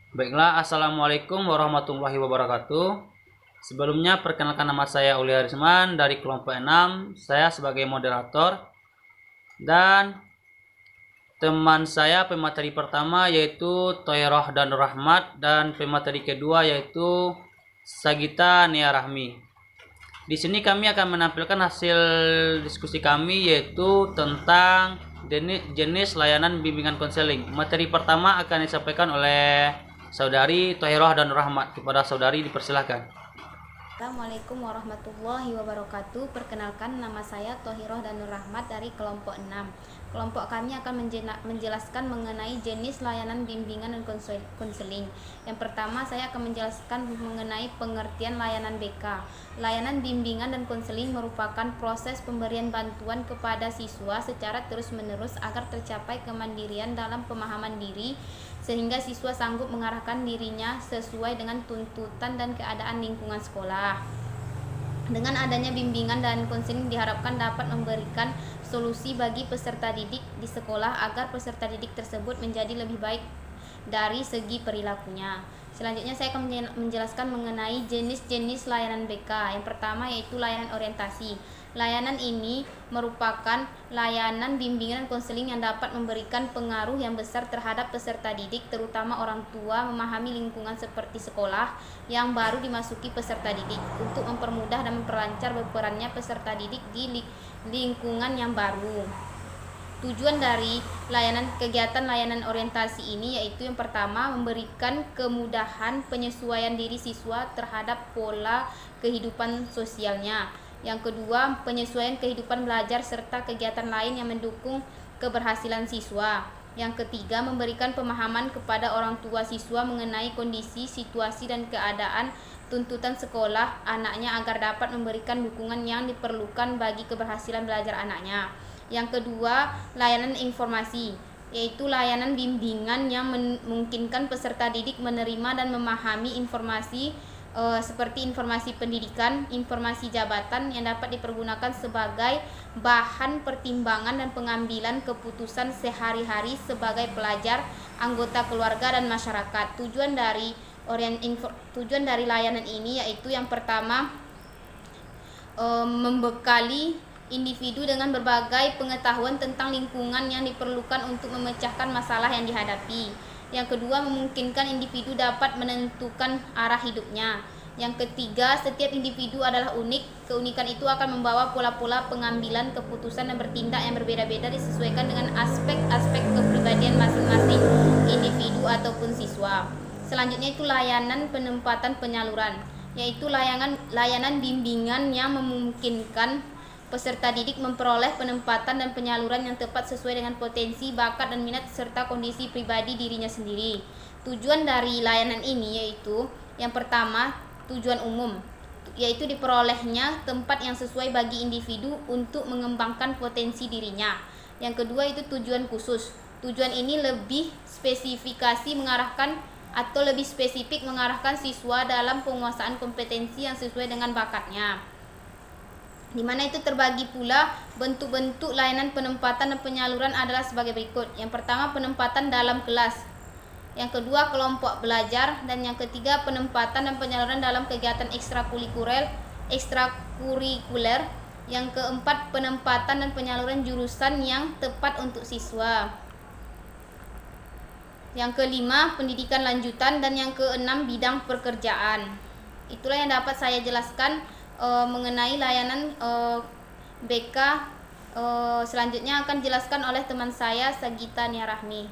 Baiklah, Assalamualaikum warahmatullahi wabarakatuh. Sebelumnya, perkenalkan nama saya Uli Harisman dari kelompok 6. Saya sebagai moderator. Dan teman saya pemateri pertama yaitu Toiroh dan Rahmat. Dan pemateri kedua yaitu Sagita Nia Rahmi. Di sini kami akan menampilkan hasil diskusi kami yaitu tentang jenis layanan bimbingan konseling. Materi pertama akan disampaikan oleh Saudari Tohiroh dan Rahmat. Kepada saudari dipersilahkan. Assalamualaikum warahmatullahi wabarakatuh. Perkenalkan, nama saya Tohiroh dan Rahmat dari kelompok 6. Kelompok kami akan menjelaskan mengenai jenis layanan bimbingan dan konseling. Yang pertama, saya akan menjelaskan mengenai pengertian layanan BK. Layanan bimbingan dan konseling merupakan proses pemberian bantuan kepada siswa secara terus-menerus agar tercapai kemandirian dalam pemahaman diri, sehingga siswa sanggup mengarahkan dirinya sesuai dengan tuntutan dan keadaan lingkungan sekolah. Dengan adanya bimbingan dan konseling diharapkan dapat memberikan solusi bagi peserta didik di sekolah agar peserta didik tersebut menjadi lebih baik dari segi perilakunya. Selanjutnya saya akan menjelaskan mengenai jenis-jenis layanan BK. Yang pertama yaitu layanan orientasi. Layanan ini merupakan layanan bimbingan dan konseling yang dapat memberikan pengaruh yang besar terhadap peserta didik, terutama orang tua, memahami lingkungan seperti sekolah yang baru dimasuki peserta didik untuk mempermudah dan memperlancar berperannya peserta didik di lingkungan yang baru. Tujuan dari kegiatan layanan orientasi ini yaitu yang pertama, memberikan kemudahan penyesuaian diri siswa terhadap pola kehidupan sosialnya. Yang kedua, penyesuaian kehidupan belajar serta kegiatan lain yang mendukung keberhasilan siswa. Yang ketiga, memberikan pemahaman kepada orang tua siswa mengenai kondisi, situasi, dan keadaan tuntutan sekolah anaknya agar dapat memberikan dukungan yang diperlukan bagi keberhasilan belajar anaknya. Yang kedua, layanan informasi, yaitu layanan bimbingan yang memungkinkan peserta didik menerima dan memahami informasi seperti informasi pendidikan, informasi jabatan yang dapat dipergunakan sebagai bahan pertimbangan dan pengambilan keputusan sehari-hari sebagai pelajar, anggota keluarga, dan masyarakat. Tujuan dari layanan ini yaitu yang pertama, membekali individu dengan berbagai pengetahuan tentang lingkungan yang diperlukan untuk memecahkan masalah yang dihadapi. Yang kedua, memungkinkan individu dapat menentukan arah hidupnya. Yang ketiga, setiap individu adalah unik. Keunikan itu akan membawa pola-pola pengambilan keputusan dan bertindak yang berbeda-beda disesuaikan dengan aspek-aspek kepribadian masing-masing individu ataupun siswa. Selanjutnya itu layanan penempatan penyaluran, yaitu layanan bimbingan yang memungkinkan peserta didik memperoleh penempatan dan penyaluran yang tepat sesuai dengan potensi, bakat, dan minat serta kondisi pribadi dirinya sendiri. Tujuan dari layanan ini yaitu yang pertama, tujuan umum, yaitu diperolehnya tempat yang sesuai bagi individu untuk mengembangkan potensi dirinya. Yang kedua itu tujuan khusus. Tujuan ini lebih spesifik mengarahkan siswa dalam penguasaan kompetensi yang sesuai dengan bakatnya, di mana itu terbagi pula bentuk-bentuk layanan penempatan dan penyaluran adalah sebagai berikut. Yang pertama, penempatan dalam kelas. Yang kedua, kelompok belajar. Dan yang ketiga, penempatan dan penyaluran dalam kegiatan ekstrakurikuler. Yang keempat, penempatan dan penyaluran jurusan yang tepat untuk siswa. Yang kelima, pendidikan lanjutan. Dan yang keenam, bidang pekerjaan. Itulah yang dapat saya jelaskan mengenai layanan BK. Selanjutnya akan dijelaskan oleh teman saya, Sagita Nia Rahmi.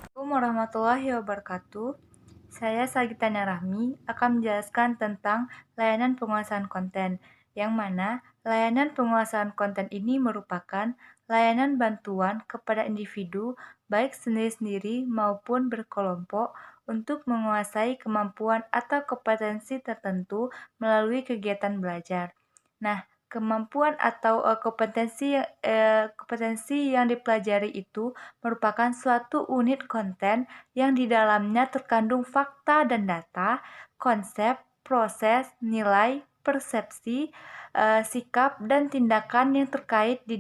Assalamualaikum warahmatullahi wabarakatuh. Saya Sagita Nia Rahmi akan menjelaskan tentang layanan penguasaan konten, yang mana layanan penguasaan konten ini merupakan layanan bantuan kepada individu baik sendiri-sendiri maupun berkelompok untuk menguasai kemampuan atau kompetensi tertentu melalui kegiatan belajar. Nah, kemampuan atau kompetensi yang dipelajari itu merupakan suatu unit konten yang di dalamnya terkandung fakta dan data, konsep, proses, nilai, persepsi, sikap, dan tindakan yang terkait di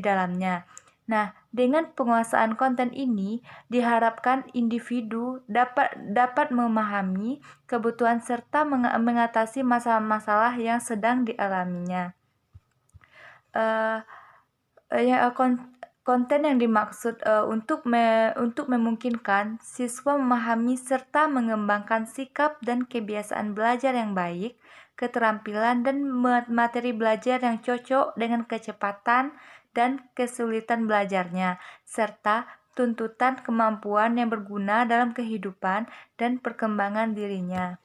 dalamnya. Nah, dengan penguasaan konten ini diharapkan individu dapat memahami kebutuhan serta mengatasi masalah-masalah yang sedang dialaminya. Konten yang dimaksud untuk memungkinkan siswa memahami serta mengembangkan sikap dan kebiasaan belajar yang baik, keterampilan dan materi belajar yang cocok dengan kecepatan dan kesulitan belajarnya, serta tuntutan kemampuan yang berguna dalam kehidupan dan perkembangan dirinya.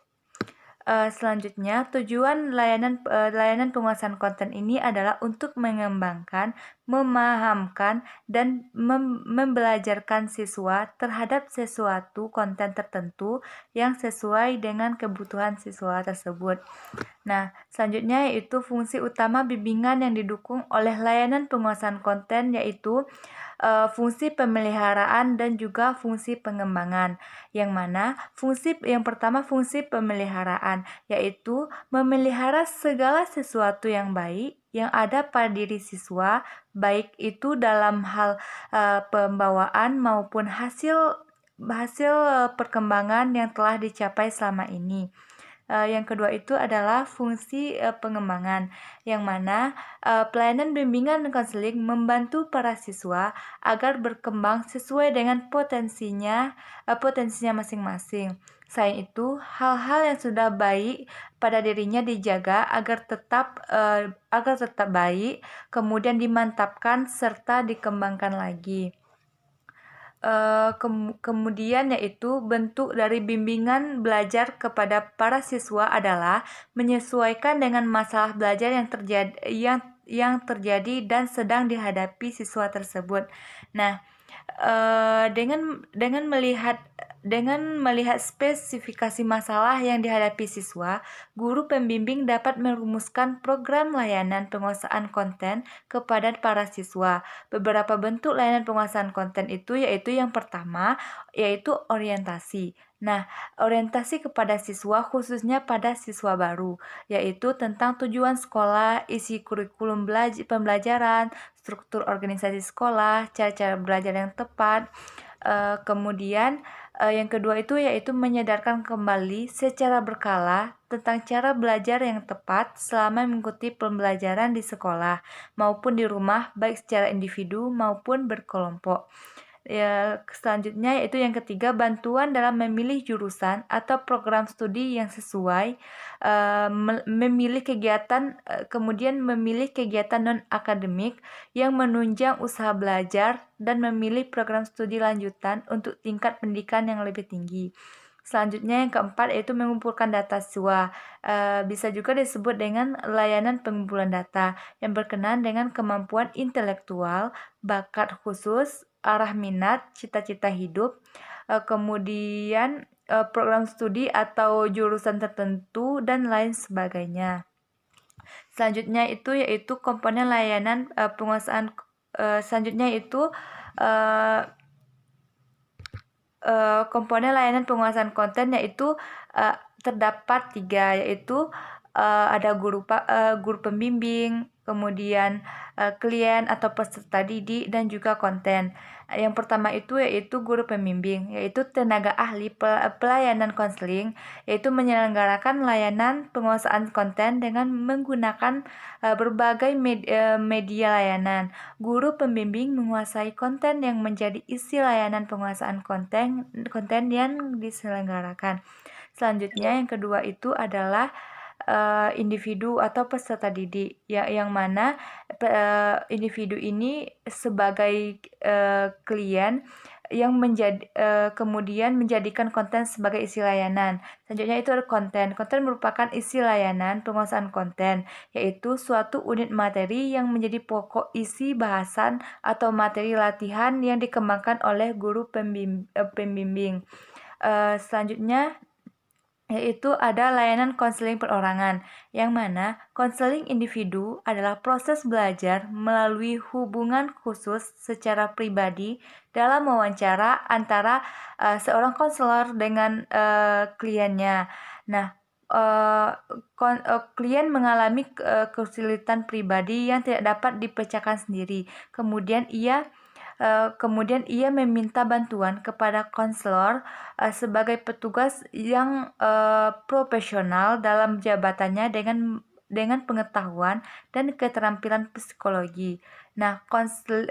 Selanjutnya, tujuan layanan penguasaan konten ini adalah untuk mengembangkan, memahamkan, dan membelajarkan siswa terhadap sesuatu konten tertentu yang sesuai dengan kebutuhan siswa tersebut. Nah, selanjutnya yaitu fungsi utama bimbingan yang didukung oleh layanan penguasaan konten, yaitu fungsi pemeliharaan dan juga fungsi pengembangan. Yang mana yang pertama fungsi pemeliharaan, yaitu memelihara segala sesuatu yang baik yang ada pada diri siswa, baik itu dalam hal pembawaan maupun hasil perkembangan yang telah dicapai selama ini. Yang kedua itu adalah fungsi pengembangan, yang mana pelayanan bimbingan dan konseling membantu para siswa agar berkembang sesuai dengan potensinya masing-masing. Selain itu, hal-hal yang sudah baik pada dirinya dijaga agar tetap baik, kemudian dimantapkan serta dikembangkan lagi. Kemudian yaitu bentuk dari bimbingan belajar kepada para siswa adalah menyesuaikan dengan masalah belajar yang terjadi dan sedang dihadapi siswa tersebut. Nah, dengan melihat spesifikasi masalah yang dihadapi siswa, guru pembimbing dapat merumuskan program layanan penguasaan konten kepada para siswa. Beberapa bentuk layanan penguasaan konten itu yaitu yang pertama yaitu orientasi. Nah, orientasi kepada siswa khususnya pada siswa baru, yaitu tentang tujuan sekolah, isi kurikulum pembelajaran, struktur organisasi sekolah, cara-cara belajar yang tepat. Kemudian yang kedua itu yaitu menyadarkan kembali secara berkala tentang cara belajar yang tepat selama mengikuti pembelajaran di sekolah maupun di rumah, baik secara individu maupun berkelompok. Selanjutnya yaitu yang ketiga, bantuan dalam memilih jurusan atau program studi yang sesuai, kemudian memilih kegiatan non-akademik yang menunjang usaha belajar dan memilih program studi lanjutan untuk tingkat pendidikan yang lebih tinggi. Selanjutnya yang keempat yaitu mengumpulkan data siswa. Bisa juga disebut dengan layanan pengumpulan data yang berkenaan dengan kemampuan intelektual, bakat khusus, arah minat, cita-cita hidup, kemudian program studi atau jurusan tertentu dan lain sebagainya. Selanjutnya itu yaitu komponen layanan penguasaan. Selanjutnya itu komponen layanan penguasaan konten yaitu terdapat 3, yaitu ada guru pembimbing, kemudian klien atau peserta didik, dan juga konten. Yang pertama itu yaitu guru pembimbing, yaitu tenaga ahli pelayanan konseling, yaitu menyelenggarakan layanan penguasaan konten dengan menggunakan berbagai media layanan. Guru pembimbing menguasai konten yang menjadi isi layanan penguasaan konten yang diselenggarakan. Selanjutnya yang kedua itu adalah individu atau peserta didik, yang mana individu ini sebagai klien yang kemudian menjadikan konten sebagai isi layanan. Selanjutnya itu ada konten. Konten merupakan isi layanan penguasaan konten, yaitu suatu unit materi yang menjadi pokok isi bahasan atau materi latihan yang dikembangkan oleh guru pembimbing. Selanjutnya yaitu ada layanan konseling perorangan, yang mana konseling individu adalah proses belajar melalui hubungan khusus secara pribadi dalam wawancara antara seorang konselor dengan kliennya. Nah, klien mengalami kesulitan pribadi yang tidak dapat dipecahkan sendiri. Kemudian ia Kemudian ia meminta bantuan kepada konselor sebagai petugas yang profesional dalam jabatannya dengan pengetahuan dan keterampilan psikologi. Nah,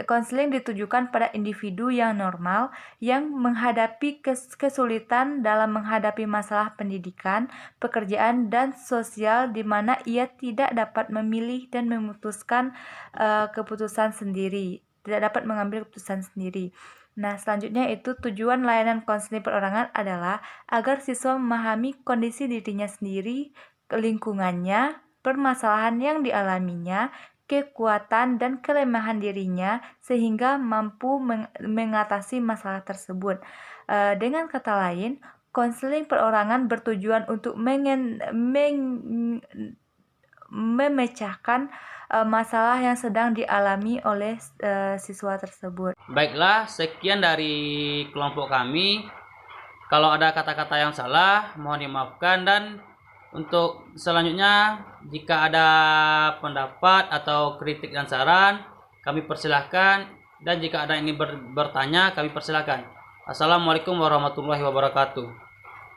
konseling ditujukan pada individu yang normal yang menghadapi kesulitan dalam menghadapi masalah pendidikan, pekerjaan, dan sosial di mana ia tidak dapat memilih dan memutuskan keputusan sendiri, tidak dapat mengambil keputusan sendiri. Nah, selanjutnya itu tujuan layanan konseling perorangan adalah agar siswa memahami kondisi dirinya sendiri, lingkungannya, permasalahan yang dialaminya, kekuatan dan kelemahan dirinya sehingga mampu mengatasi masalah tersebut. Dengan kata lain, konseling perorangan bertujuan untuk memecahkan masalah yang sedang dialami oleh siswa tersebut. Baiklah, sekian dari kelompok kami. Kalau ada kata-kata yang salah, mohon dimaafkan, dan untuk selanjutnya jika ada pendapat atau kritik dan saran, kami persilahkan, dan jika ada yang ingin bertanya, kami persilahkan. Assalamualaikum warahmatullahi wabarakatuh.